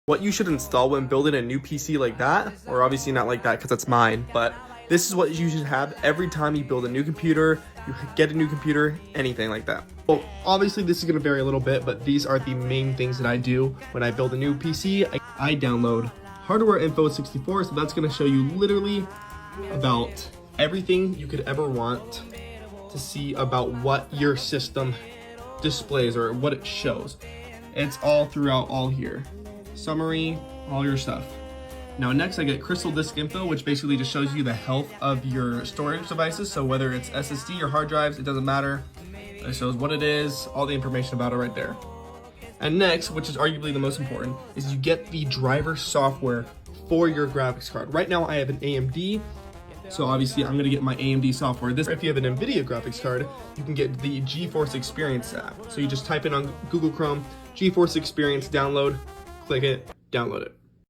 What you should install when building a new PC like that, or obviously not like that because that's mine, but this is what you should have every time you build a new computer, you get a new computer, anything like that. Well, obviously this is going to vary a little bit, but these are the main things that I do when I build a new PC. I download hardware info 64, so that's going to show you literally about everything you could ever want to see about what your system displays or what it shows. It's all throughout all here. Summary, all your stuff. Now next I get crystal disk info, which basically just shows you the health of your storage devices. So whether it's SSD or hard drives, it doesn't matter. It shows what it is, all the information about it right there. And next, which is arguably the most important, is you get the driver software for your graphics card. Right now I have an AMD, so obviously I'm gonna get my AMD software. If you have an NVIDIA graphics card, you can get the GeForce Experience app. So you just type in on Google Chrome, GeForce Experience, download, click it, download it.